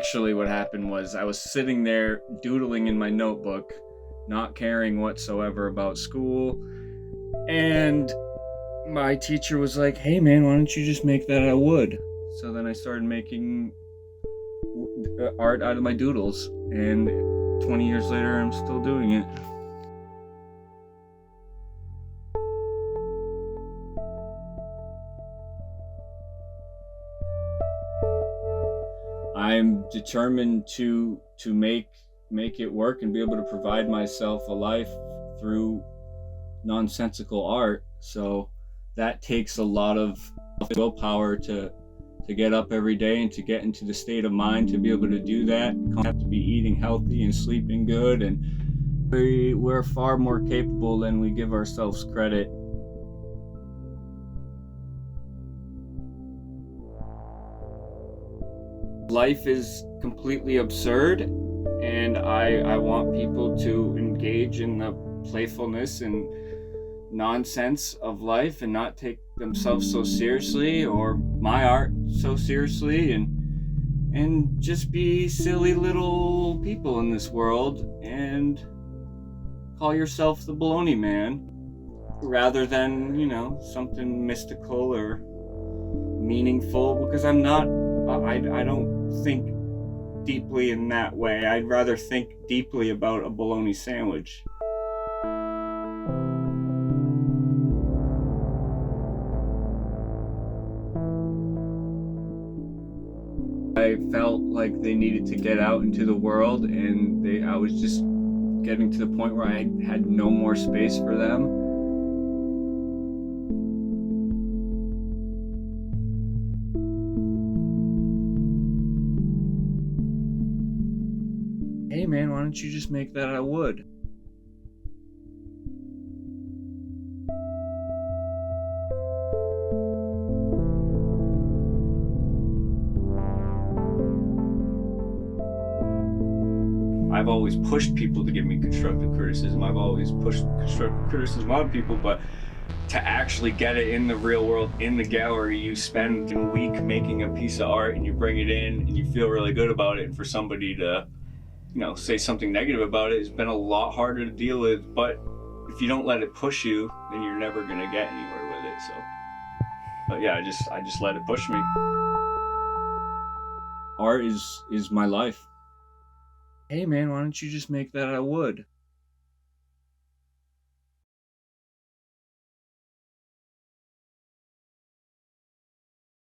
Actually, what happened was I was sitting there doodling in my notebook, not caring whatsoever about school, and my teacher was like, "Hey man, why don't you just make that out of wood?" So then I started making art out of my doodles, and 20 years later, I'm still doing it. I'm determined to make it work and be able to provide myself a life through nonsensical art. So that takes a lot of willpower to get up every day and to get into the state of mind to be able to do that. You have to be eating healthy and sleeping good, and we're far more capable than we give ourselves credit. Life is completely absurd, and I want people to engage in the playfulness and nonsense of life and not take themselves so seriously or my art so seriously, and just be silly little people in this world and call yourself the Baloney Man rather than, something mystical or meaningful, because I don't think deeply in that way. I'd rather think deeply about a bologna sandwich. I felt like they needed to get out into the world, and I was just getting to the point where I had no more space for them. Hey man, why don't you just make that out of wood? I've always pushed people to give me constructive criticism. I've always pushed constructive criticism on people, but to actually get it in the real world, in the gallery, you spend a week making a piece of art and you bring it in and you feel really good about it. And for somebody to, say something negative about it has been a lot harder to deal with. But if you don't let it push you, then you're never gonna get anywhere with it. So, but yeah, I just let it push me. Art is my life. Hey man, why don't you just make that out of wood?